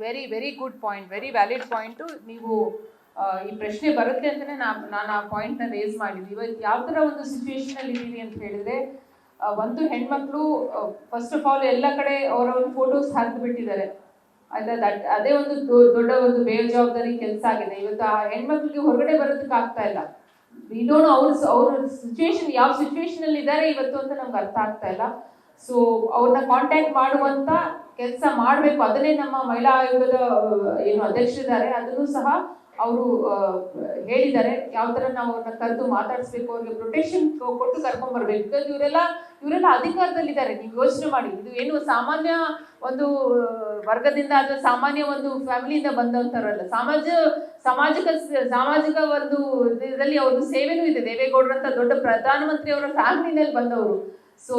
Very very good point, very valid point. ನೀವು ಈ ಪ್ರಶ್ನೆ ಬರುತ್ತೆ ಅಂತಲೇ ನಾನು ಆ ಪಾಯಿಂಟ್ನ ರೇಸ್ ಮಾಡಿದ್ವಿ. ಇವತ್ತು ಯಾವ ಥರ ಒಂದು ಸಿಚುವೇಶನಲ್ಲಿ ಇದ್ದೀವಿ ಅಂತ ಹೇಳಿದ್ರೆ, ಒಂದು ಹೆಣ್ಮಕ್ಳು ಫಸ್ಟ್ ಆಫ್ ಆಲ್ ಎಲ್ಲ ಕಡೆ ಅವರವ್ರ ಫೋಟೋಸ್ ಹಾಕಿಬಿಟ್ಟಿದ್ದಾರೆ ಬಿಟ್ಟಿದ್ದಾರೆ. ಅದೇ ಒಂದು ದೊಡ್ಡ ಒಂದು ಬೇಜವಾಬ್ದಾರಿ ಕೆಲಸ ಆಗಿದೆ. ಇವತ್ತು ಆ ಹೆಣ್ಮಕ್ಳಿಗೆ ಹೊರಗಡೆ ಬರೋದಕ್ಕೆ ಆಗ್ತಾ ಇಲ್ಲ. ವಿ ಡೋಂಟ್ ನೋ ಅವ್ರ ಸಿಚುವೇಶನ್ ಯಾವ ಸಿಚುವೇಶನ್ ಅಲ್ಲಿ ಇದ್ದಾರೆ ಇವತ್ತು ಅಂತ ನಮ್ಗೆ ಅರ್ಥ ಆಗ್ತಾ ಇಲ್ಲ. ಸೊ ಅವ್ರನ್ನ ಕಾಂಟ್ಯಾಕ್ಟ್ ಮಾಡುವಂತ ಕೆಲಸ ಮಾಡಬೇಕು. ಅದನ್ನೇ ನಮ್ಮ ಮಹಿಳಾ ಆಯೋಗದ ಏನು ಅಧ್ಯಕ್ಷರಿದ್ದಾರೆ ಅದನ್ನು ಸಹ ಅವರು ಹೇಳಿದ್ದಾರೆ. ಯಾವ ತರ ನಾವು ಅವ್ರನ್ನ ಕರೆದು ಮಾತಾಡಿಸ್ಬೇಕು, ಅವ್ರಿಗೆ ಪ್ರೊಟೆಕ್ಷನ್ ಕೊಟ್ಟು ಕರ್ಕೊಂಡ್ ಬರ್ಬೇಕು. ಬಿಕಾಸ್ ಇವರೆಲ್ಲ ಅಧಿಕಾರದಲ್ಲಿದ್ದಾರೆ. ನೀವು ಯೋಚನೆ ಮಾಡಿ, ಇದು ಏನು ಸಾಮಾನ್ಯ ಒಂದು ವರ್ಗದಿಂದ ಅಥವಾ ಸಾಮಾನ್ಯ ಒಂದು ಫ್ಯಾಮಿಲಿಯಿಂದ ಬಂದಂತರಲ್ಲ. ಸಾಮಾಜಿಕ ಒಂದು ಇದರಲ್ಲಿ ಅವ್ರದ್ದು ಸೇವೆನೂ ಇದೆ. ದೇವೇಗೌಡರಂತ ದೊಡ್ಡ ಪ್ರಧಾನಮಂತ್ರಿ ಅವರ ಫ್ಯಾಮಿಲಿನಲ್ಲಿ ಬಂದವರು. ಸೊ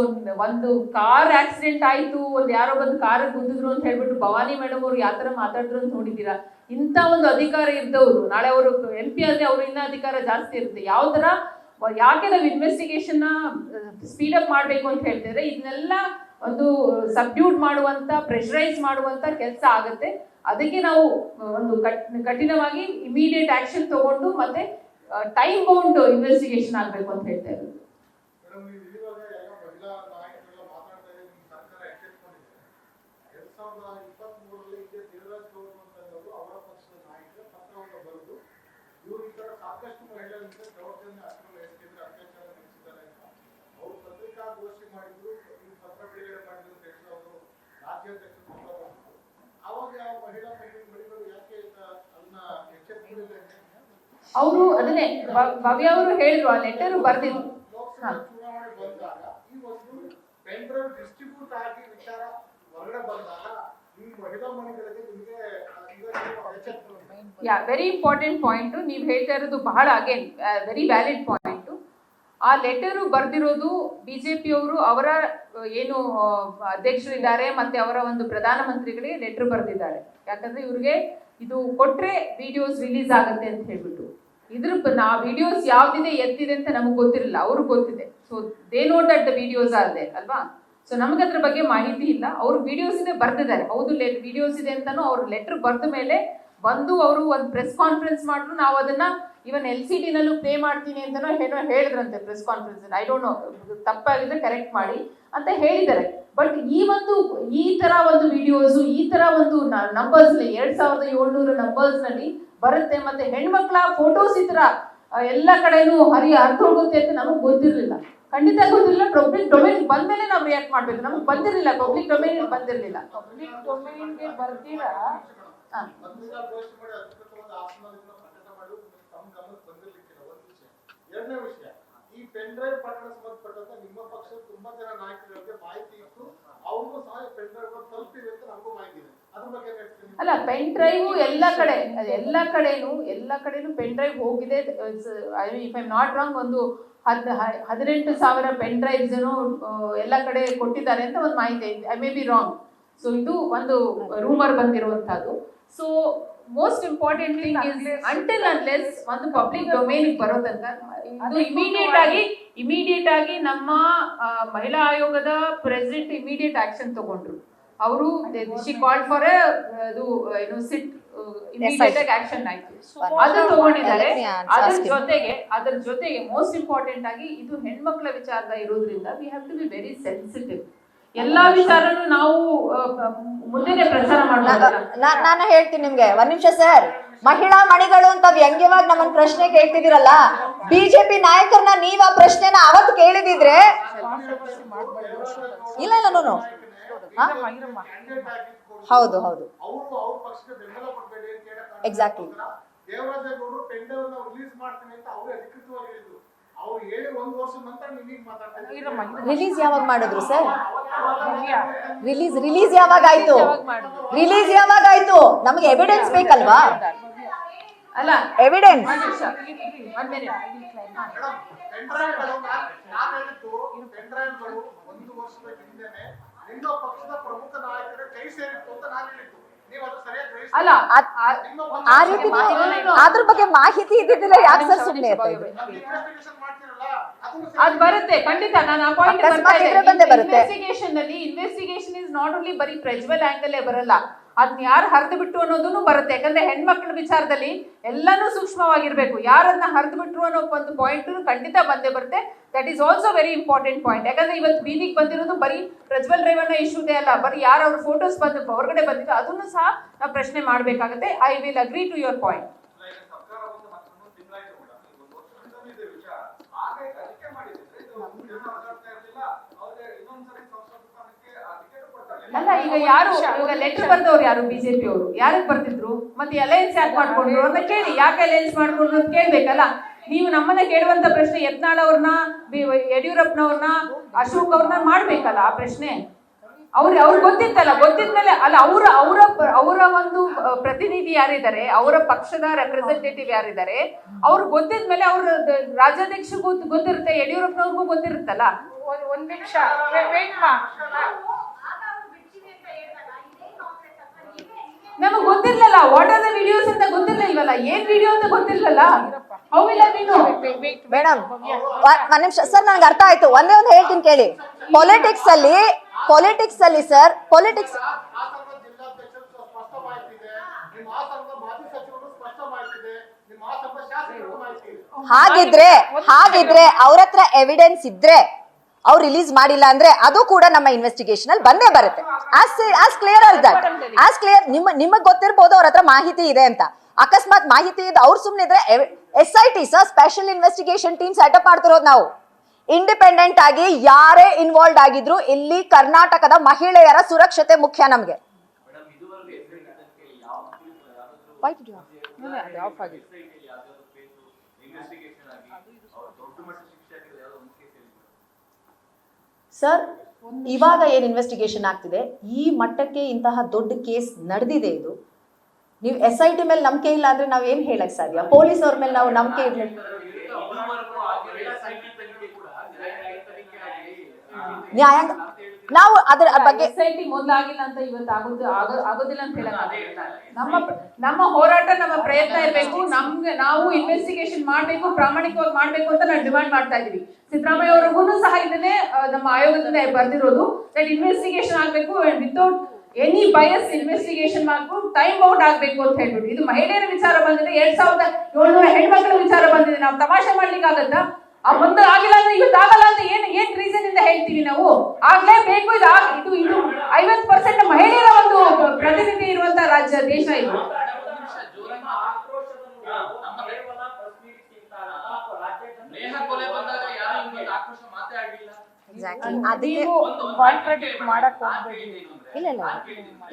ಒಂದು ಕಾರ್ ಆಕ್ಸಿಡೆಂಟ್ ಆಯ್ತು, ಒಂದು ಯಾರೋ ಬಂದು ಕಾರ್ ಗುದ್ದಿದ್ರು ಅಂತ ಹೇಳ್ಬಿಟ್ಟು ಭವಾನಿ ಮೇಡಮ್ ಅವರು ಯಾವ ತರ ಮಾತಾಡಿದ್ರು ಅಂತ ನೋಡಿದ್ದೀರಾ? ಇಂಥ ಒಂದು ಅಧಿಕಾರ ಇದ್ದವರು ನಾಳೆ ಅವರು MP ಆದ್ರೆ ಅವ್ರು ಇನ್ನೂ ಅಧಿಕಾರ ಜಾಸ್ತಿ ಇರುತ್ತೆ. ಯಾವ ತರ ಯಾಕೆ ನಾವು ಇನ್ವೆಸ್ಟಿಗೇಷನ್ ಸ್ಪೀಡ್ ಅಪ್ ಮಾಡಬೇಕು ಅಂತ ಹೇಳ್ತಿದ್ರೆ, ಇದನ್ನೆಲ್ಲ ಒಂದು ಸಬ್ಡ್ಯೂಟ್ ಮಾಡುವಂತ, ಪ್ರೆಷರೈಸ್ ಮಾಡುವಂತ ಕೆಲಸ ಆಗುತ್ತೆ. ಅದಕ್ಕೆ ನಾವು ಒಂದು ಕಠಿಣವಾಗಿ ಇಮಿಡಿಯೇಟ್ ಆಕ್ಷನ್ ತಗೊಂಡು ಮತ್ತೆ ಟೈಮ್ ಬೌಂಡ್ ಇನ್ವೆಸ್ಟಿಗೇಷನ್ ಆಗಬೇಕು ಅಂತ ಹೇಳ್ತಾ ಇರೋದು. ಅವರು ಅದನ್ನೇ ಭವ್ಯ ಅವರು ಹೇಳಿದ್ರು, ಆ ಲೆಟರ್ ಬರ್ದಿದ್ರು. ವೆರಿ ಇಂಪಾರ್ಟೆಂಟ್ ಪಾಯಿಂಟ್ ನೀವು ಹೇಳ್ತಾ ಇರೋದು. ಬಹಳ ಅಗೇನ್ ವೆರಿ ವ್ಯಾಲಿಡ್ ಪಾಯಿಂಟ್. ಆ ಲೆಟರು ಬರ್ದಿರೋದು ಬಿಜೆಪಿ ಅವರು, ಅವರ ಏನು ಅಧ್ಯಕ್ಷರಿದ್ದಾರೆ ಮತ್ತೆ ಅವರ ಒಂದು ಪ್ರಧಾನಮಂತ್ರಿಗಳಿಗೆ ಲೆಟರ್ ಬರ್ದಿದ್ದಾರೆ. ಯಾಕಂದ್ರೆ ಇವ್ರಿಗೆ ಇದು ಕೊಟ್ರೆ ವಿಡಿಯೋಸ್ ರಿಲೀಸ್ ಆಗುತ್ತೆ ಅಂತ ಹೇಳ್ಬಿಟ್ಟು. ಇದ್ರ ವಿಡಿಯೋಸ್ ಯಾವ್ದಿದೆ ಎತ್ತಿದೆ ಅಂತ ನಮಗೆ ಗೊತ್ತಿರಲಿಲ್ಲ, ಅವ್ರಿಗೆ ಗೊತ್ತಿದೆ. So they know that the videos are there ಅಲ್ವಾ. ಸೊ ನಮ್ಗೆ ಅದ್ರ ಬಗ್ಗೆ ಮಾಹಿತಿ ಇಲ್ಲ. ಅವ್ರು ವಿಡಿಯೋಸ್ ಇದೆ ಬರ್ದಿದ್ದಾರೆ, ಹೌದು ವಿಡಿಯೋಸ್ ಇದೆ ಅಂತಾನು ಅವ್ರ ಲೆಟರ್ ಬರ್ದ ಮೇಲೆ ಬಂದು ಅವರು ಒಂದು ಪ್ರೆಸ್ ಕಾನ್ಫರೆನ್ಸ್ ಮಾಡಿದ್ರು. ನಾವು ಅದನ್ನ ಇವನ್ LCD ನಲ್ಲೂ ಪ್ಲೇ ಮಾಡ್ತೀನಿ ಅಂತನೋ ಹೇಳಿದ್ರಂತೆ press conference. I don't know, ತಪ್ಪಾಗಿದ್ರೆ ಕರೆಕ್ಟ್ ಮಾಡಿ ಅಂತ ಹೇಳಿದ್ದಾರೆ. ಬಟ್ ಈ ತರ ಒಂದು ವಿಡಿಯೋಸ್, ಈ ತರ ಒಂದು ನಂಬರ್ಸ್ 2700 ನಂಬರ್ಸ್ ನಲ್ಲಿ ಬರುತ್ತೆ. ಮತ್ತೆ ಹೆಣ್ಮಕ್ಳ ಫೋಟೋಸ್ ಈ ತರ ಎಲ್ಲ ಕಡೆನೂ ಹರಿದೋಗುತ್ತೆ ಅಂತ ನಮಗ್ ಗೊತ್ತಿರ್ಲಿಲ್ಲ, ಖಂಡಿತ ಗೊತ್ತಿರಲಿಲ್ಲ. ಪಬ್ಲಿಕ್ ಡೊಮೈನ್ ಬಂದ್ಮೇಲೆ ನಾವು ರಿಯಾಕ್ಟ್ ಮಾಡ್ಬೇಕು. ನಮಗ್ ಬಂದಿರಲಿಲ್ಲ, ಪಬ್ಲಿಕ್ ಡೊಮೈನ್ ಬಂದಿರಲಿಲ್ಲ. ಪಬ್ಲಿಕ್ ಡೊಮೈನ್ಗೆ ಬರ್ತೀರಾ ಎರಡನೇ ವಿಷಯ, ಈ ಪೆನ್ ಡ್ರೈವ್ ಪ್ರಕರಣ ಸಂಬಂಧಪಟ್ಟಂತೆ ನಿಮ್ಮ ಪಕ್ಷದ ತುಂಬಾ ಜನ ನಾಯಕರಿಗೆ ಮಾಹಿತಿ ಇತ್ತು, ಅವ್ರಿಗೂ ಸಹ ಪೆನ್ ಡ್ರೈವ್ ತಲುಪಿದೆ ಅಂತ ನಮಗೂ ಮಾಹಿತಿ ಇದೆ. ಅದ್ರ ಬಗ್ಗೆ ಅಲ್ಲ, ಪೆನ್ ಡ್ರೈವ್ ಎಲ್ಲ ಕಡೆನೂ ಪೆನ್ ಡ್ರೈವ್ ಹೋಗಿದೆ. If I am not wrong, ಒಂದು 18,000 ಪೆನ್ ಡ್ರೈವ್ಸ್ ಎಲ್ಲ ಕಡೆ ಕೊಟ್ಟಿದ್ದಾರೆ ಅಂತ ಒಂದು ಮಾಹಿತಿ ಇದೆ. I may be wrong. So ಇದು ಒಂದು ರೂಮರ್ ಬಂದಿರುವಂತಹದ್ದು. So most important thing is until unless ಒಂದು ಪಬ್ಲಿಕ್ ಡೊಮೇನ್ ಬರೋದಂತ ಇದು ಇಮಿಡಿಯೇಟ್ ಆಗಿ ನಮ್ಮ ಮಹಿಳಾ ಆಯೋಗದ ಪ್ರೆಸಿಡೆಂಟ್ ಇಮಿಡಿಯೇಟ್ ಆಕ್ಷನ್ ತಗೊಂಡ್ರು. ಅವರು she called for sit immediate ಆಗಿ ಆಕ್ಷನ್ ಆಯ್ತು, ಅದು ತಗೊಂಡಿದ್ದಾರೆ. ಅದರ ಜೊತೆಗೆ ಮೋಸ್ಟ್ ಇಂಪಾರ್ಟೆಂಟ್ ಆಗಿ ಇದು ಹೆಣ್ಮಕ್ಳ ವಿಚಾರದ ಇರೋದ್ರಿಂದ we have to be very sensitive. ಎಲ್ಲಾ ವಿಚಾರನು ನಾವು ಮುಂದೆ ಪ್ರಚಾರ ಮಾಡಬಹುದು. ನಾನು ಹೇಳ್ತೀನಿ ನಿಮ್ಗೆ, ಒಂದ್ ನಿಮಿಷ ಸರ್. ಮಹಿಳಾ ಮಣಿಗಳು ಅಂತ ವ್ಯಂಗ್ಯವಾಗಿ ನಮ್ಮನ್ನ ಪ್ರಶ್ನೆ ಕೇಳ್ತಿದಿರಲ್ಲ, ಬಿಜೆಪಿ ನಾಯಕರನ್ನ ನೀವ್ ಆ ಪ್ರಶ್ನೆನ ಅವತ್ತು ಕೇಳಿದಿದ್ರೆ ಇಲ್ಲ ನಾನು ಹೌದು ಎಕ್ಸಾಕ್ಟ್ಲಿ ರಿಲೀಸ್ ಯಾವಾಗ ಮಾಡಿದ್ರು ಸರ್? ರಿಲೀಸ್ ಯಾವಾಗ ಆಯ್ತು? ನಮಗೆ ಎವಿಡೆನ್ಸ್ ಬೇಕಲ್ವಾ? ಅಲ್ಲ, ಎವಿಡೆನ್ಸ್ ಅಲ್ಲ, ಆ ರೀತಿ ಅದ್ರ ಬಗ್ಗೆ ಮಾಹಿತಿ ಇದ್ದಿದ್ದಿಲ್ಲ. ಯಾಕೆ ಸರ್ ಸುಮ್ಮನೆ ಅದು ಬರುತ್ತೆ ಖಂಡಿತ. ನಾನು ಆ ಪಾಯಿಂಟ್ ಬರುತ್ತೆ. ಇನ್ವೆಸ್ಟಿಗೇಷನ್ ಇಸ್ ನಾಟ್ ಓನ್ಲಿ ಬರೀ ಪ್ರಜ್ವಲ್ ಆಂಗಲ್ ಬರಲ್ಲ. ಅದನ್ನ ಯಾರು ಹರಿದು ಬಿಟ್ಟು ಅನ್ನೋದನ್ನು ಬರುತ್ತೆ. ಯಾಕಂದ್ರೆ ಹೆಣ್ಮಕ್ಳ ವಿಚಾರದಲ್ಲಿ ಎಲ್ಲಾನು ಸೂಕ್ಷ್ಮವಾಗಿರ್ಬೇಕು. ಯಾರನ್ನ ಹರಿದು ಬಿಟ್ರು ಅನ್ನೋ ಒಂದು ಪಾಯಿಂಟ್ ಖಂಡಿತ ಬಂದೇ ಬರುತ್ತೆ. That is also very important point. ಯಾಕಂದ್ರೆ ಇವತ್ತು ಬೀದಿಗೆ ಬಂದಿರೋದು ಬರೀ ಪ್ರಜ್ವಲ್ ರೇವಣ್ಣ ಇಶ್ಯೂದೇ ಅಲ್ಲ, ಬರೀ ಯಾರು ಅವ್ರ ಫೋಟೋಸ್ ಬಂದು ಹೊರಗಡೆ ಬಂದಿದ್ದು ಅದನ್ನು ಸಹ ನಾವು ಪ್ರಶ್ನೆ ಮಾಡಬೇಕಾಗುತ್ತೆ. I will agree to your point. ಅಲ್ಲ, ಈಗ ಯಾರು ಈಗ ಲೆಟರ್ ಬರ್ದವ್ರು ಯಾರು? ಬಿಜೆಪಿ ಅವರು ಯಾರಿಗೆ ಬರ್ತಿದ್ರು? ಮತ್ತೆ ಅಲಯನ್ಸ್ ಯಾಕೆ ಮಾಡ್ಕೊಂಡ್ರು ಅಂತ ಕೇಳಿ. ಯಾಕೆ ಅಲಯನ್ಸ್ ಮಾಡ್ಕೊಂಡ್ರು ಅಂತ ಕೇಳ್ಬೇಕಲ್ಲ. ನೀವು ನಮ್ಮನ್ನ ಕೇಳುವಂತ ಪ್ರಶ್ನೆ ಯತ್ನಾಳ್ ಅವ್ರನ್ನ, ಯಡಿಯೂರಪ್ಪನವ್ರನ್ನ, ಅಶೋಕ್ ಅವ್ರನ್ನ ಮಾಡ್ಬೇಕಲ್ಲ ಆ ಪ್ರಶ್ನೆ. ಅವ್ರಿಗೆ ಗೊತ್ತಿತ್ತಲ್ಲ. ಗೊತ್ತಿದ್ಮೇಲೆ ಅಲ್ಲ, ಅವರ ಒಂದು ಪ್ರತಿನಿಧಿ ಯಾರಿದ್ದಾರೆ, ಅವರ ಪಕ್ಷದ ರೆಪ್ರೆಸೆಂಟೇಟಿವ್ ಯಾರಿದ್ದಾರೆ, ಅವ್ರು ಗೊತ್ತಿದ್ಮೇಲೆ ಅವ್ರ ರಾಜ್ಯಾಧ್ಯಕ್ಷ ಗೊತ್ತಿರುತ್ತೆ, ಯಡಿಯೂರಪ್ಪನವ್ರಿಗೂ ಗೊತ್ತಿರುತ್ತಲ್ಲ. ಒಂದ್ ನಿಮಿಷ ವೇಟ್ ಮಾ. ನಮಗ್ ಗೊತ್ತಿರ್ಲಿಲ್ಲ ವಾಟ್ ಆರ್ ದ ವಿಡಿಯೋಸ್ ಅಂತ ಗೊತ್ತಿರ್ಲಿಲ್ವಲ್ಲ. ಏನ್ ವಿಡಿಯೋ ಅಂತ ಗೊತ್ತಿರ್ಲಿಲ್ಲ. How will I know? Madam ಒಂದ್ ನಿಮಿಷ ಸರ್, ನನ್ಗೆ ಅರ್ಥ ಆಯ್ತು. ಒಂದೇ ಒಂದು ಹೇಳ್ತೀನಿ ಕೇಳಿ. ಪೊಲಿಟಿಕ್ಸ್ ಅಲ್ಲಿ ಸರ್, ಪೊಲಿಟಿಕ್ಸ್ ಹಾಸನದ ಜಿಲ್ಲಾಧ್ಯಕ್ಷರು ಸ್ಪಷ್ಟ ಮಾಹಿತಿ ಇದೆ, ನಿಮ್ಮ ಹಾಸನದ ಮಾಜಿ ಸಚಿವರು ಸ್ಪಷ್ಟ ಮಾಹಿತಿ ಇದೆ, ನಿಮ್ಮ ಹಾಸನದ ಶಾಸಕರು ಮಾಹಿತಿ ಇದೆ. ಹಾಗಿದ್ರೆ ಅವ್ರ ಹತ್ರ ಎವಿಡೆನ್ಸ್ ಇದ್ರೆ ಅವ್ರು ರಿಲೀಸ್ ಮಾಡಿಲ್ಲ ಅಂದ್ರೆ ಅದು ಕೂಡ ನಮ್ಮ ಇನ್ವೆಸ್ಟಿಗೇಷನ್ ಅಲ್ಲಿ ಬಂದೇ ಬರುತ್ತೆ. As clear as that. As clear ನಿಮಗ್ ಗೊತ್ತಿರ್ಬೋದು ಅವ್ರ ಹತ್ರ ಮಾಹಿತಿ ಇದೆ ಅಂತ. ಅಕಸ್ಮಾತ್ ಮಾಹಿತಿ ಇದೆ ಅವ್ರು ಸುಮ್ನೆ ಇದ್ರೆ SIT sir, special investigation team setup ಮಾಡ್ತಿರೋದು ನಾವು. ಇಂಡಿಪೆಂಡೆಂಟ್ ಆಗಿ ಯಾರೇ ಇನ್ವಾಲ್ವ್ ಆಗಿದ್ರು ಇಲ್ಲಿ ಕರ್ನಾಟಕದ ಮಹಿಳೆಯರ ಸುರಕ್ಷತೆ ಮುಖ್ಯ ನಮ್ಗೆ. ಸರ್, ಇವಾಗ ಏನ್ ಇನ್ವೆಸ್ಟಿಗೇಷನ್ ಆಗ್ತಿದೆ, ಈ ಮಟ್ಟಕ್ಕೆ ಇಂತಹ ದೊಡ್ಡ ಕೇಸ್ ನಡೆದಿದೆ. ಇದು ನೀವು SIT ಮೇಲೆ ನಂಬಿಕೆ ಇಲ್ಲ ಅಂದ್ರೆ ನಾವ್ ಏನ್ ಹೇಳಕ್ ಸಾಧ್ಯ? ಪೊಲೀಸ್ ಅವ್ರ ಮೇಲೆ ನಾವು ನಂಬಿಕೆ ಇರ್ಲಿಲ್ಲ. ನ್ಯಾಯಾಂಗ ನಾವು ಅದರ ಬಗ್ಗೆ SIT ಮೊದಲಾಗಿಲ್ಲ ಅಂತ ಇವತ್ತು ಆಗೋದಿಲ್ಲ ಅಂತ ಹೇಳಕ್ ನಮ್ಮ ಹೋರಾಟ, ನಮ್ಮ ಪ್ರಯತ್ನ ಇರಬೇಕು. ನಾವು ಇನ್ವೆಸ್ಟಿಗೇಷನ್ ಮಾಡ್ಬೇಕು, ಪ್ರಾಮಾಣಿಕವಾಗಿ ಮಾಡ್ಬೇಕು ಅಂತ ನಾವು ಡಿಮಾಂಡ್ ಮಾಡ್ತಾ ಇದೀವಿ. ಸಿದ್ದರಾಮಯ್ಯ ಅವ್ರಿಗೂ ಸಹ ಇದನ್ನೇ ನಮ್ಮ ಆಯೋಗದಿಂದ ಬರ್ದಿರೋದು. ದಟ್ ಇನ್ವೆಸ್ಟಿಗೇಷನ್ ಆಗ್ಬೇಕು ವಿತೌಟ್ ಎನಿ ಬಯಸ್ ಇನ್ವೆಸ್ಟಿಗೇಷನ್ ಮಾಡ್ಕೊಂಡು ಟೈಮ್ ಔಟ್ ಆಗ್ಬೇಕು ಅಂತ ಹೇಳ್ಬಿಟ್ಟು. ಇದು ಮಹಿಳೆಯರ ವಿಚಾರ ಬಂದಿದೆ, 2700 ಹೆಣ್ಮಕ್ಳ ವಿಚಾರ ಬಂದಿದೆ. ನಾವು ತಮಾಷೆ ಮಾಡ್ಲಿಕ್ಕೆ ಆಗತ್ತಾ? ಆ ಮುಂದೆ ಆಗಿಲ್ಲ ಅಂದ್ರೆ ಇವತ್ತು ಆಗಲ್ಲ ಅಂತ ಏನ್ ರೀಸನ್ ಇಂದ ಹೇಳ್ತೀವಿ ನಾವು? ಆಗ್ಲೇಬೇಕು. ಇದು 50% ಮಹಿಳೆಯರ ಒಂದು ಪ್ರತಿನಿಧಿ ಇರುವಂತ ರಾಜ್ಯ, ದೇಶ ಇದು.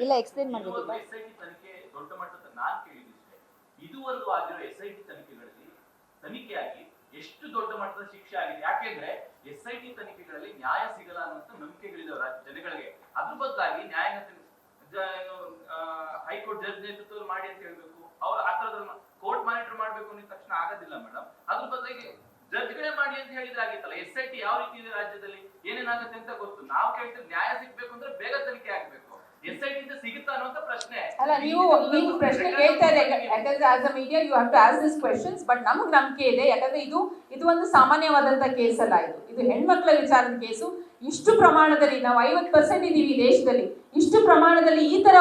ಇಲ್ಲ ಎಕ್ಸ್ಪ್ಲೇನ್ ಮಾಡ್ಬೇಕು. ದೊಡ್ಡ ಮಟ್ಟದ ನಾನ್ ಕೇಳಿದಿಷ್ಟೇ, ಇದುವರೆಗೂ ಆಗಿರೋ SIT ತನಿಖೆಗಳಲ್ಲಿ ತನಿಖೆಯಾಗಿ ಎಷ್ಟು ದೊಡ್ಡ ಮಟ್ಟದ ಶಿಕ್ಷೆ ಆಗಿದೆ? ಯಾಕೆಂದ್ರೆ SIT ತನಿಖೆಗಳಲ್ಲಿ ನ್ಯಾಯ ಸಿಗಲ್ಲ ಅನ್ನುವಂತ ನಂಬಿಕೆಗಳಿದಾವೆ ಜನಗಳಿಗೆ. ಅದ್ರ ಬದಲಾಗಿ ನ್ಯಾಯಾಂಗ ಹೈಕೋರ್ಟ್ ಜಡ್ಜ್ ನೇತೃತ್ವ ಮಾಡಿ ಅಂತ ಹೇಳ್ಬೇಕು. ಅವ್ರು ಆ ತರದನ್ನ ಕೋರ್ಟ್ ಮಾನಿಟರ್ ಮಾಡ್ಬೇಕು ಅಂದ ತಕ್ಷಣ ಆಗೋದಿಲ್ಲ ಮೇಡಮ್. ಅದ್ರ ಬದಲಾಗಿ ಜಡ್ಜ್ಗಳೇ ಮಾಡಿ ಅಂತ ಹೇಳಿದ್ರೆ ಆಗಿತ್ತಲ್ಲ. SIT ಯಾವ ರೀತಿ ಇದೆ ರಾಜ್ಯದಲ್ಲಿ, ಏನೇನಾಗುತ್ತೆ ಅಂತ ಗೊತ್ತು. ನಾವು ಕೇಳ್ತೀವಿ ನ್ಯಾಯ ಸಿಗ್ಬೇಕು ಅಂದ್ರೆ ಬೇಗ ತನಿಖೆ ಆಗ್ಬೇಕು. SIT ಇಂದ ಸಿಗುತ್ತಾ ಅನ್ನುವಂತ ಪ್ರಶ್ನೆ ಅಲ್ಲ. ನೀವು ಪ್ರಶ್ನೆ ಕೇಳ್ತಾ ಇದೆ ಯಾಕಂದ್ರೆ as a media you have to ask this questions. But ನಮಗ್ ನಂಬಿಕೆ ಇದೆ, ಯಾಕಂದ್ರೆ ಇದು ಒಂದು ಸಾಮಾನ್ಯವಾದಂತ ಕೇಸ್ ಅಲ್ಲ. ಇದು ಹೆಣ್ಮಕ್ಳ ವಿಚಾರದ ಕೇಸು. ಇಷ್ಟು ಪ್ರಮಾಣದಲ್ಲಿ ನಾವು 50% ಇದೀವಿ ದೇಶದಲ್ಲಿ. ಇಷ್ಟು ಪ್ರಮಾಣದಲ್ಲಿ ಈ ತರ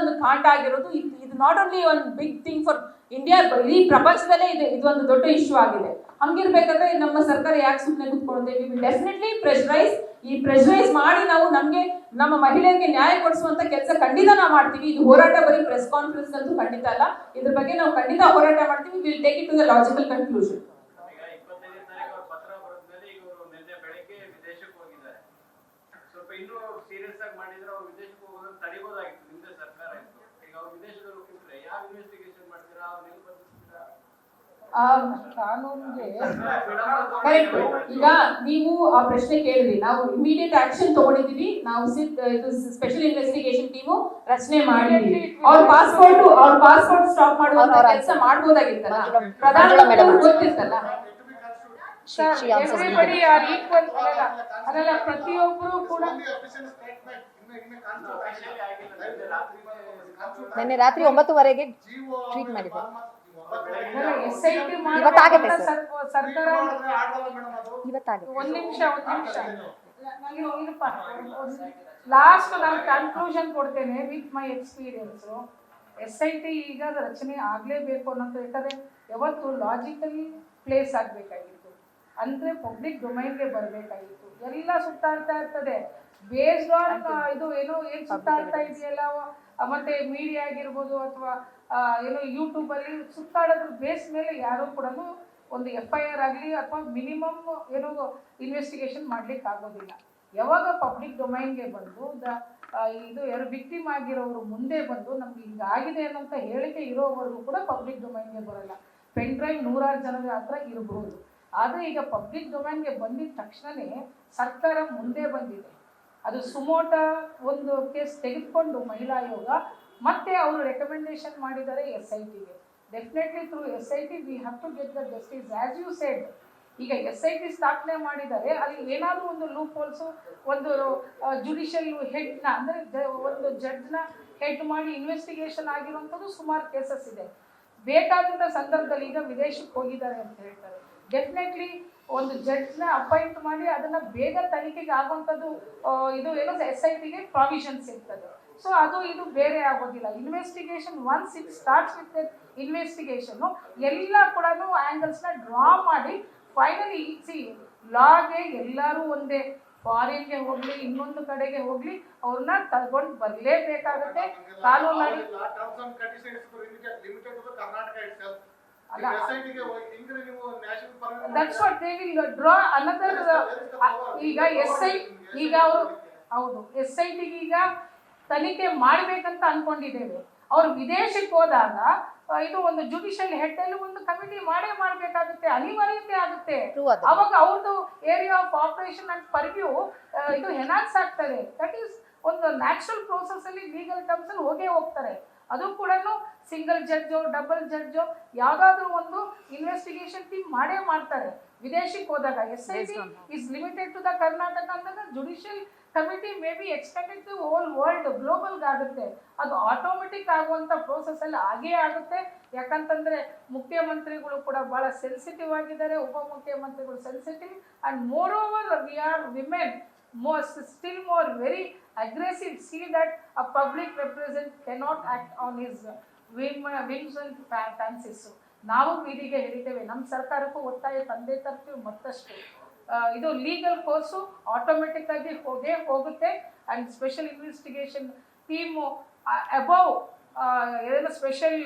ಒಂದು ಕಾಂಡ ಆಗಿರೋದು, ಇದು not only one big thing for India, ಇಡೀ ಪ್ರಪಂಚದಲ್ಲೇ ಇದು ಒಂದು ದೊಡ್ಡ ಇಶ್ಯೂ ಆಗಿದೆ. ಹಂಗಿರ್ಬೇಕಾದ್ರೆ ನಮ್ಮ ಸರ್ಕಾರ ಯಾಕೆ ಸುಮ್ಮನೆ ಕೂತ್ಕೊಳ್ಳುತ್ತೆ? ವಿ ವಿಲ್ ಡೆಫಿನೆಟ್ಲಿ ಪ್ರೆಷರೈಸ್ ಮಾಡಿ ನಾವು ನಮ್ಮ ಮಹಿಳೆಯರಿಗೆ ನ್ಯಾಯ ಕೊಡಿಸುವಂತ ಕೆಲಸ ಖಂಡಿತ ನಾವು ಮಾಡ್ತೀವಿ. ಇದು ಹೋರಾಟ ಬರೀ ಪ್ರೆಸ್ ಕಾನ್ಫರೆನ್ಸ್ ಅಂತೂ ಖಂಡಿತ ಅಲ್ಲ. ಇದ್ರ ಬಗ್ಗೆ ನಾವು ಖಂಡಿತ ಹೋರಾಟ ಮಾಡ್ತೀವಿ. Will take it to the logical conclusion. ಪತ್ರ ಬರೆದ್ಮೇಲೆ ಈಗ ನಿನ್ನೆ ಬೆಳಗ್ಗೆ ವಿದೇಶಕ್ಕೆ ಹೋಗಿದ್ದಾರೆ. ಸ್ವಲ್ಪ ಇನ್ನೂ ಸೀರಿಯಸ್ ಆಗಿ ಮಾಡಿದ್ರೆ ಅವ್ರು ವಿದೇಶಕ್ಕೆ ಹೋಗೋದನ್ನ ತಡೆಯಬಹುದಾಗಿತ್ತು. ನಿಮ್ದೇ ಸರ್ಕಾರ ಇತ್ತು. ಈಗ ಅವ್ರು ವಿದೇಶದಲ್ಲಿ ಹೋಗಿದ್ರೆ ಯಾವ ಇನ್ವೆಸ್ಟಿಗೇಷನ್ ಮಾಡ್ತೀರಾ? ಅವ್ರು ಎಲ್ಲಿ ಬಂದಿರ್ತೀರಾ? ಕರೆಕ್ಟ್. ಈಗ ನೀವು ಆ ಪ್ರಶ್ನೆ ಕೇಳಿದ್ರಿ, ನಾವು ಇಮಿಡಿಯೇಟ್ ಆಕ್ಷನ್ ತಗೊಂಡಿದೀವಿ. ನಾವು ಸ್ಪೆಷಲ್ ಇನ್ವೆಸ್ಟಿಗೇಷನ್ ಟೀಮು ರಚನೆ ಮಾಡಿದ್ವಿ. ಅವ್ರ ಪಾಸ್ಪೋರ್ಟ್ ಸ್ಟಾಪ್ ಮಾಡುವಂತ ಕೆಲಸ ಮಾಡಬಹುದಾಗಿತ್ತಲ್ಲ, ಪ್ರಧಾನಮಂತ್ರಿ ಗೊತ್ತಿರ್ತಲ್ಲ. ಎವ್ರಿಬಡಿ ಆರ್ ಈಕ್ವಲ್ ಅದಲ್ಲ, ಪ್ರತಿಯೊಬ್ಬರು ಕೂಡ. ನಿನ್ನೆ ರಾತ್ರಿ 9:30ಗೆ ಟ್ವೀಟ್ ಮಾಡಿದ್ದಾರೆ. ಇವತ್ತಾಗುತ್ತೆ ಸರ್, ಇವತ್ತಾಗುತ್ತೆ. ಒಂದ್ ನಿಮಿಷ ಲಾಸ್ಟ್ ನಾನು ಕನ್ಕ್ಲೂಷನ್ ಕೊಡ್ತೇನೆ ವಿತ್ ಮೈ ಎಕ್ಸ್ಪೀರಿಯನ್ಸು. SIT ಈಗ ರಚನೆ ಆಗಲೇಬೇಕು ಅನ್ನೋದು, ಯಾಕಂದರೆ ಯಾವತ್ತು ಲಾಜಿಕಲ್ ಪ್ಲೇಸ್ ಆಗಬೇಕಾಗಿತ್ತು, ಅಂದರೆ ಪಬ್ಲಿಕ್ ಡೊಮೈನ್ಗೆ ಬರಬೇಕಾಗಿತ್ತು. ಎಲ್ಲ ಸುತ್ತಾಡ್ತಾ ಇರ್ತದೆ ಬೇಸ್ಡ್ ಆನ್ ಇದು ಏನು ಸುತ್ತಾಡ್ತಾ ಇದೆಯಲ್ಲ, ಮತ್ತು ಮೀಡಿಯಾ ಆಗಿರ್ಬೋದು ಅಥವಾ ಏನೋ ಯೂಟ್ಯೂಬಲ್ಲಿ ಸುತ್ತಾಡೋದ್ರ ಬೇಸ್ ಮೇಲೆ ಯಾರೂ ಕೂಡ ಒಂದು FIR ಆಗಲಿ ಅಥವಾ ಮಿನಿಮಮ್ ಏನೋ ಇನ್ವೆಸ್ಟಿಗೇಷನ್ ಮಾಡ್ಲಿಕ್ಕೆ ಆಗೋದಿಲ್ಲ. ಯಾವಾಗ ಪಬ್ಲಿಕ್ ಡೊಮೈನ್ಗೆ ಬಂದು ಇದು ಯಾರು ವಿಕ್ಟಿಮ್ ಆಗಿರೋರು ಮುಂದೆ ಬಂದು ನಮ್ಗೆ ಹಿಂಗಾಗಿದೆ ಅನ್ನೋಂಥ ಹೇಳಿಕೆ ಇರೋವರೆಗೂ ಕೂಡ ಪಬ್ಲಿಕ್ ಡೊಮೈನ್ಗೆ ಬರಲ್ಲ. ಪೆನ್ ಡ್ರೈವ್ 100 ಜನರ ಹತ್ರ ಇರಬಹುದು, ಆದರೆ ಈಗ ಪಬ್ಲಿಕ್ ಡೊಮೈನ್ಗೆ ಬಂದಿದ ತಕ್ಷಣವೇ ಸರ್ಕಾರ ಮುಂದೆ ಬಂದಿದೆ. ಅದು ಸುಮೋಟ ಒಂದು ಕೇಸ್ ತೆಗೆದುಕೊಂಡು ಮಹಿಳಾ ಆಯೋಗ ಮತ್ತೆ ಅವರು ರೆಕಮೆಂಡೇಶನ್ ಮಾಡಿದ್ದಾರೆ SITಗೆ. Definitely through SIT we have to get the justice as you said. ಈಗ SIT ಸ್ಥಾಪನೆ ಮಾಡಿದ್ದಾರೆ, ಅಲ್ಲಿ ಏನಾದರೂ ಒಂದು ಲೂಪ್ ಹೋಲ್ಸು, ಒಂದು ಜುಡಿಷಿಯಲ್ ಹೆಡ್ನ ಅಂದರೆ ಒಂದು ಜಡ್ಜ್ನ ಹೆಡ್ ಮಾಡಿ ಇನ್ವೆಸ್ಟಿಗೇಷನ್ ಆಗಿರುವಂಥದ್ದು ಸುಮಾರು ಕೇಸಸ್ ಇದೆ. ಬೇಕಾದಂಥ ಸಂದರ್ಭದಲ್ಲಿ ಈಗ ವಿದೇಶಕ್ಕೆ ಹೋಗಿದ್ದಾರೆ ಅಂತ ಹೇಳ್ತಾರೆ, ಡೆಫಿನೆಟ್ಲಿ ಒಂದು ಜಡ್ಜ್ನ ಅಪಾಯಿಂಟ್ ಮಾಡಿ ಅದನ್ನು ಬೇಗ ತನಿಖೆಗೆ ಆಗುವಂಥದ್ದು ಇದು ಏನೋ SITಗೆ ಪ್ರಾವಿಷನ್ಸ್ ಇರ್ತದೆ. ಸೊ ಅದು ಇದು ಬೇರೆ ಆಗೋದಿಲ್ಲ. Investigation once it starts with ಇನ್ವೆಸ್ಟಿಗೇಷನ್ನು ಎಲ್ಲ ಕೂಡ ಆ್ಯಂಗಲ್ಸ್ನ ಡ್ರಾ ಮಾಡಿ ಫೈನಲಿ ಲಾಗೆ ಎಲ್ಲರೂ ಒಂದೇ, ಫಾರಿನ್ಗೆ ಹೋಗಲಿ ಇನ್ನೊಂದು ಕಡೆಗೆ ಹೋಗಲಿ ಅವ್ರನ್ನ ತಗೊಂಡು ಬರಲೇಬೇಕಾಗುತ್ತೆ. ಕಾನೂನಲ್ಲಿ that's what they will draw another. ಈಗ ಈಗ ಅವರು ಹೌದು SITಗೆ ಈಗ ತನಿಖೆ ಮಾಡಬೇಕಂತ ಅನ್ಕೊಂಡಿದ್ದೇವೆ. ಅವ್ರು ವಿದೇಶಕ್ಕೆ ಹೋದಾಗ ಇದು ಒಂದು ಜುಡಿಷಿಯಲ್ ಹೆಡ್ ಒಂದು ಕಮಿಟಿ ಮಾಡಬೇಕಾಗುತ್ತೆ, ಅನಿವಾರ್ಯತೆ ಆಗುತ್ತೆ. ಅವಾಗ ಅವ್ರದ್ದು area of operation and purview ಇದು ಎನ್ಹಾನ್ಸ್ ಆಗ್ತದೆ. ದಟ್ ಈಸ್ ಒಂದು ನ್ಯಾಚುರಲ್ ಪ್ರೋಸೆಸ್ ಅಲ್ಲಿ ಲೀಗಲ್ ಟರ್ಮ್ಸ್ ಅಲ್ಲಿ ಹೋಗೇ ಹೋಗ್ತಾರೆ. ಅದು ಕೂಡ ಸಿಂಗಲ್ ಜಡ್ಜೋ ಡಬಲ್ ಜಡ್ಜೋ ಯಾವುದಾದ್ರೂ ಒಂದು ಇನ್ವೆಸ್ಟಿಗೇಷನ್ ಟೀಮ್ ಮಾಡೇ ಮಾಡ್ತಾರೆ ವಿದೇಶಕ್ಕೆ ಹೋದಾಗ. SIT is limited to the Karnataka ಅಂದಾಗ judicial committee may be extended to whole world ಗ್ಲೋಬಲ್ಗೆ ಆಗುತ್ತೆ. ಅದು ಆಟೋಮೆಟಿಕ್ ಆಗುವಂಥ ಪ್ರೋಸೆಸ್ಸಲ್ಲಿ ಆಗೇ ಆಗುತ್ತೆ. ಯಾಕಂತಂದರೆ ಮುಖ್ಯಮಂತ್ರಿಗಳು ಕೂಡ ಭಾಳ ಸೆನ್ಸಿಟಿವ್ ಆಗಿದ್ದಾರೆ, ಉಪಮುಖ್ಯಮಂತ್ರಿಗಳು sensitive, and more over we are women still more very aggressive. See that a public representative cannot act on his whims and fancies. ನಾವು ಬೀದಿಗೆ ಹೇಳಿದ್ದೇವೆ, ನಮ್ಮ ಸರ್ಕಾರಕ್ಕೂ ಒತ್ತಾಯ ತಂದೆ ತರ್ತೀವಿ ಮತ್ತಷ್ಟು. ಇದು ಲೀಗಲ್ ಕೋರ್ಸು ಆಟೋಮೆಟಿಕ್ ಆಗಿ ಹೋಗುತ್ತೆ. And special investigation team above ಏನೋ ಸ್ಪೆಷಲ್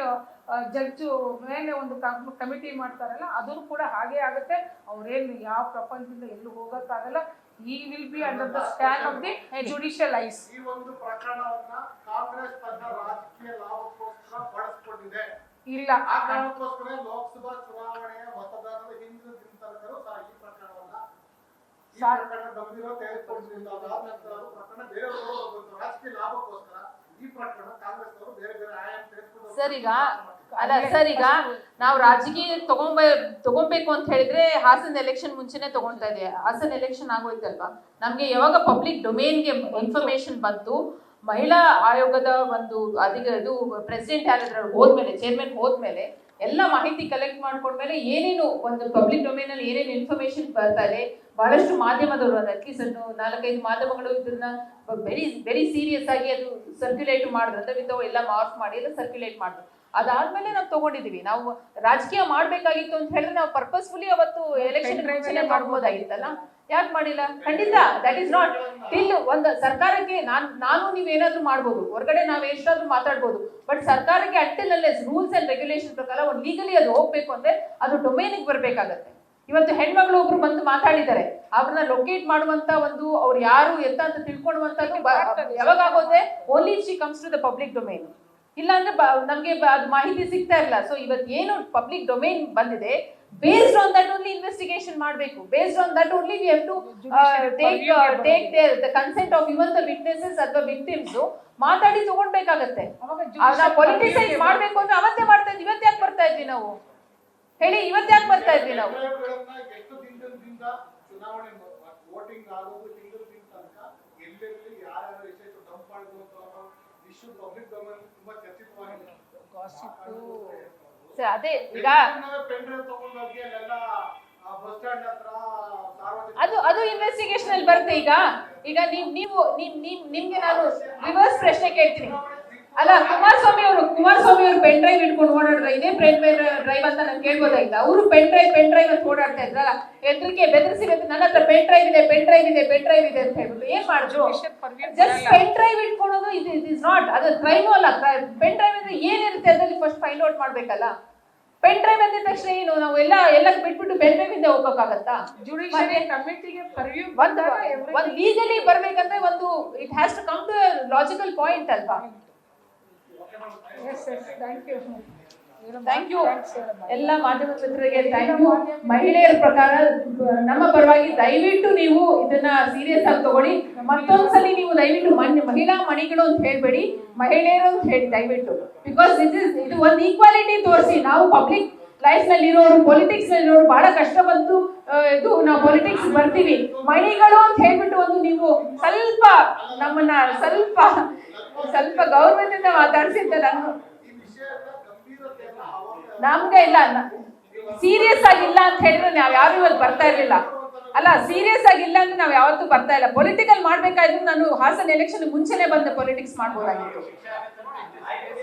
ಜಡ್ಜು ಮೇಲೆ ಒಂದು ಕಮಿಟಿ ಮಾಡ್ತಾರಲ್ಲ, ಅದು ಕೂಡ ಹಾಗೇ ಆಗುತ್ತೆ. ಅವರೇನು ಯಾವ ಪ್ರಪಂಚದಿಂದ ಎಲ್ಲೂ ಹೋಗೋಕ್ಕಾಗಲ್ಲ. He will be under the scan of the judicial eyes. ಈ ಒಂದು ಪ್ರಕರಣವನ್ನ ಕಾಂಗ್ರೆಸ್ ತನ್ನ ರಾಜಕೀಯ ಲಾಭಕ್ಕೋಸ್ಕರ ಬಳಸಿಕೊಂಡಿದೆ. ಇಲ್ಲ, ಆ ಕಾರಣಕ್ಕೋಸ್ಕರ ಲೋಕಸಭಾ ಚುನಾವಣೆಯ ಮತದಾರರ ಹಿಂದಿನ ದಿನತನಕರು ಈ ಪ್ರಕರಣ ಗಂಭೀರ ತೆಗೆದುಕೊಂಡಿದ್ದರಿಂದ ಅದಾದ ನಂತರ ಪ್ರಕರಣ ಬೇರೆಯವರು ರಾಜಕೀಯ ಲಾಭಕ್ಕೋಸ್ಕರ ಈ ಪ್ರಕರಣ ಕಾಂಗ್ರೆಸ್ ಅವರು ಬೇರೆ ಬೇರೆ ಆಯಾಮ ತೆಗೆದುಕೊಂಡು ಸರ್ ಈಗ ನಾವು ರಾಜಕೀಯ ತಗೊಬೇಕು ಅಂತ ಹೇಳಿದ್ರೆ ಹಾಸನ ಎಲೆಕ್ಷನ್ ಮುಂಚೆನೆ ತಗೊಳ್ತಾ ಇದೆ. ಹಾಸನ ಎಲೆಕ್ಷನ್ ಆಗೋಯ್ತಲ್ವಾ, ನಮ್ಗೆ ಯಾವಾಗ ಪಬ್ಲಿಕ್ ಡೊಮೇನ್ಗೆ ಇನ್ಫಾರ್ಮೇಶನ್ ಬಂತು, ಮಹಿಳಾ ಆಯೋಗದ ಒಂದು ಇದು ಪ್ರೆಸಿಡೆಂಟ್ ಯಾರಾದ್ರೂ ಹೋದ್ಮೇಲೆ, ಚೇರ್ಮನ್ ಹೋದ್ಮೇಲೆ ಎಲ್ಲ ಮಾಹಿತಿ ಕಲೆಕ್ಟ್ ಮಾಡ್ಕೊಂಡ್ಮೇಲೆ ಏನೇನು ಒಂದು ಪಬ್ಲಿಕ್ ಡೊಮೇನ್ ಅಲ್ಲಿ ಏನೇನು ಇನ್ಫಾರ್ಮೇಶನ್ ಬರ್ತಾ ಇದೆ, ಬಹಳಷ್ಟು ಮಾಧ್ಯಮದವರು ಅಟ್ಲೀಸ್ಟ್ 4-5 ಮಾಧ್ಯಮಗಳು ಇದನ್ನ ವೆರಿ ಸೀರಿಯಸ್ ಆಗಿ ಅದು ಸರ್ಕ್ಯುಲೇಟ್ ಮಾಡಿದ್ರು, ಅಂದ್ರೆ ವಿತ್ ಎಲ್ಲ ಮಾರ್ಕ್ ಮಾಡಿ ಎಲ್ಲ ಸರ್ಕ್ಯುಲೇಟ್ ಮಾಡಿದ್ರು. ಅದಾದ್ಮೇಲೆ ನಾವು ತಗೊಂಡಿದೀವಿ. ನಾವು ರಾಜಕೀಯ ಮಾಡ್ಬೇಕಾಗಿತ್ತು ಅಂತ ಹೇಳಿದ್ರೆ ನಾವು ಪರ್ಪಸ್ಫುಲಿ ಅವತ್ತು ಎಲೆಕ್ಷನ್ ಮಾಡ್ಬೋದಾಗಿತ್ತಲ್ಲ, ಯಾಕೆ ಮಾಡಿಲ್ಲ? ಖಂಡಿತ ದಟ್ ಈಸ್ ನಾಟ್ ಟಿಲ್ ಒಂದು ಸರ್ಕಾರಕ್ಕೆ ನಾನು ನೀವೇನಾದ್ರೂ ಮಾಡ್ಬೋದು, ಹೊರಗಡೆ ನಾವ್ ಎಷ್ಟಾದ್ರೂ ಮಾತಾಡ್ಬೋದು, ಬಟ್ ಸರ್ಕಾರಕ್ಕೆ ಅಟ್ಟಿಲ್ ರೂಲ್ಸ್ ಅಂಡ್ ರೆಗ್ಯುಲೇಷನ್ ಪ್ರಕಾರ ಒಂದು ಲೀಗಲಿ ಅದು ಹೋಗ್ಬೇಕು ಅಂದ್ರೆ ಅದು ಡೊಮೇನಿಗೆ ಬರ್ಬೇಕಾಗತ್ತೆ. ಇವತ್ತು ಹೆಣ್ಮಗಳು ಒಬ್ರು ಬಂದು ಮಾತಾಡಿದ್ದಾರೆ, ಅವ್ರನ್ನ ಲೊಕೇಟ್ ಮಾಡುವಂತ ಒಂದು ಅವ್ರು ಯಾರು ಎತ್ತ ಅಂತ ತಿಳ್ಕೊಳ್ಳುವಂತದ್ದು ಯಾವಾಗ ಆಗೋದೆ? Only she comes to the public domain. ಇಲ್ಲ ಅಂದ್ರೆ ನಮ್ಗೆ ಅದು ಮಾಹಿತಿ ಸಿಗ್ತಾ ಇಲ್ಲ. ಸೊ ಇವತ್ತು ಏನು ಪಬ್ಲಿಕ್ ಡೊಮೇನ್ ಬಂದಿದೆ, based on that only investigation ಮಾಡಬೇಕು. Based on that only we have to take the consent of even the witnesses ಅಥವಾ ವಿಕ್ಟಿಮ್ಸ್ ಮಾತಾಡಿ ತಗೊಳ್ಬೇಕಾಗತ್ತೆ. ಪೊಲಿಟಿಸೈಸ್ ಮಾಡ್ಬೇಕು ಅಂದ್ರೆ ಅವತ್ತೇ ಮಾಡ್ತಾ ಇದ್ವಿ, ಇವತ್ತು ಯಾಕೆ ಬರ್ತಾ ಇದ್ವಿ ನಾವು ಹೇಳಿ? ಇವತ್ತು ಯಾಕೆ ಬರ್ತಾ ಇದ್ವಿ ನಾವು? ಎಷ್ಟು ದಿನದಿಂದ ಚುನಾವಣೆ ವೋಟಿಂಗ್ ಆಗೋದು ತಿಂಗಳ ತನಕ ಎಲ್ಲೆಲ್ಲಿ ಯಾರ್ಯಾರು ಎಷ್ಟೆಷ್ಟು ಡಂಪ್ ಮಾಡುವಂತ ಇಶ್ಯೂ ಪಬ್ಲಿಕ್ ಡೊಮೇನ್ ತುಂಬಾ ಚರ್ಚಿತವಾಗಿದೆ. ಅದೇ ಈಗ ಅದು ಇನ್ವೆಸ್ಟಿಗೇಷನ್ ಅಲ್ಲಿ ಬರುತ್ತೆ. ಈಗ ಈಗ ನಿಮ್ಗೆ ನಾನು ರಿವರ್ಸ್ ಪ್ರಶ್ನೆ ಕೇಳ್ತೀನಿ. ಅಲ್ಲ, ಕುಮಾರಸ್ವಾಮಿ ಅವರು ಪೆನ್ ಡ್ರೈವ್ ಇಟ್ಕೊಂಡು ಓಡಾಡಿದ್ರೆ ಇದೇ ಪೆನ್ ಡ್ರೈವ್ ಅಂತ ನಾನು ಕೇಳ್ಬೋದಾಗಿಲ್ಲ. ಅವರು ಪೆನ್ ಡ್ರೈವ್ ಅಂತ ಓಡಾಡ್ತಾ ಇದ್ರಲ್ಲ, ಎದ್ರಿಗೆ ಬೆದರಿಸಿ ನನ್ನ ಹತ್ರ ಪೆನ್ ಡ್ರೈವ್ ಇದೆ ಅಂತ ಹೇಳ್ಬಿಟ್ಟು ಏನ್ ಮಾಡಿದ್ರು? ಜಸ್ಟ್ ಪೆನ್ ಡ್ರೈವ್ ಇಟ್ಕೊಳೋದು ಇಟ್ ಇಸ್ ನಾಟ್, ಅದು ಕ್ರೈಮು ಅಲ್ಲ. ಪೆನ್ ಡ್ರೈವ್ ಅಂದ್ರೆ ಏನಿರುತ್ತೆ ಅದರಲ್ಲಿ ಫಸ್ಟ್ ಫೈಂಡ್ ಔಟ್ ಮಾಡ್ಬೇಕಲ್ಲ. ಪೆನ್ ಡ್ರೈವ್ ಅಂದಿದ ತಕ್ಷಣ ಏನು ನಾವು ಎಲ್ಲ ಬಿಟ್ಬಿಟ್ಟು ಪೆನ್ ಡ್ರೈವ್ ಇಂದ ಹೋಗಕ್ಕಾಗತ್ತಾ? ಜುಡಿಷಿಯರಿ ಕಮಿಟಿಗೆ ಪರ್ವ್ಯೂ ಒಂದು ಲೀಗಲಿ ಬರ್ಬೇಕಂದ್ರೆ ಒಂದು it has to come to logical point ಅಲ್ವಾ? ಥ್ಯಾಂಕ್ ಯು ಎಲ್ಲ ಮಾಧ್ಯಮ ಮಿತ್ರರಿಗೆ ಥ್ಯಾಂಕ್ ಯು. ಮಹಿಳೆಯರ ಪ್ರಕಾರ ನಮ್ಮ ಪರವಾಗಿ ದಯವಿಟ್ಟು ನೀವು ಇದನ್ನ ಸೀರಿಯಸ್ ಆಗಿ ತಗೊಳ್ಳಿ. ಮತ್ತೊಂದ್ಸಲಿ ನೀವು ದಯವಿಟ್ಟು ಮಹಿಳಾ ಮಣಿಗಳು ಅಂತ ಹೇಳ್ಬೇಡಿ, ಮಹಿಳೆಯರು ಅಂತ ಹೇಳಿ ದಯವಿಟ್ಟು. ಬಿಕಾಸ್ ಇದು ಒಂದು ಈಕ್ವಾಲಿಟಿ ತೋರಿಸಿ. ನಾವು ಪಬ್ಲಿಕ್ ಲೈಫ್ ನಲ್ಲಿ ಇರೋರು, ಪೊಲಿಟಿಕ್ಸ್ ನಲ್ಲಿ ಇರೋರು ಬಹಳ ಕಷ್ಟ ಬಂತು ನಾವು ಪೊಲಿಟಿಕ್ಸ್ ಬರ್ತೀವಿ. ಮಣಿಗಳು ಅಂತ ಹೇಳ್ಬಿಟ್ಟು ಒಂದು ನೀವು ಸ್ವಲ್ಪ ನಮ್ಮನ್ನ ಸ್ವಲ್ಪ ಗೌರವದಿಂದ ಮಾತಾಡಿಸಿ ಅಂತ ನಾನು ನಮ್ಗೆ ಇಲ್ಲ ಸೀರಿಯಸ್ ಆಗಿಲ್ಲ ಅಂತ ಹೇಳಿದ್ರೆ ನಾವ್ ಯಾರು ಇವತ್ತು ಬರ್ತಾ ಇರ್ಲಿಲ್ಲ. ಅಲ್ಲ, ಸೀರಿಯಸ್ ಆಗಿಲ್ಲ ಅಂದ್ರೆ ನಾವ್ ಯಾವತ್ತೂ ಬರ್ತಾ ಇಲ್ಲ. ಪೊಲಿಟಿಕಲ್ ಮಾಡ್ಬೇಕಾದ್ರೆ ನಾನು ಹಾಸನ ಎಲೆಕ್ಷನ್ ಮುಂಚೆನೆ ಬಂದ ಪೊಲಿಟಿಕ್ಸ್ ಮಾಡ್ಬೋದಾಗಿತ್ತು.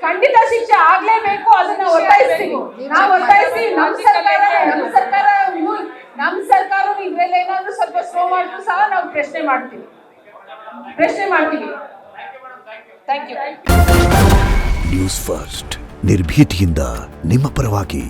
ಖಂಡಿತ ಶಿಕ್ಷೆ ಆಗ್ಲೇಬೇಕು, ಅದನ್ನ ಒತ್ತಾಯಿಸ್ತೀವಿ. ನಾವು ಒತ್ತಾಯಿಸ್ತೀವಿ. ನಮ್ಮ ಸರ್ಕಾರ ಇದ್ರಲ್ಲಿ ಏನಾದ್ರೂ ಸ್ವಲ್ಪ ಸ್ಲೋ ಮಾಡಿದ್ರು ಸಹ ನಾವು ಪ್ರಶ್ನೆ ಮಾಡ್ತೀವಿ. Thank you. ನ್ಯೂಸ್ ಫಸ್ಟ್ ನಿರ್ಭೀತಿಯಿಂದ ನಿಮ್ಮ ಪರವಾಗಿ.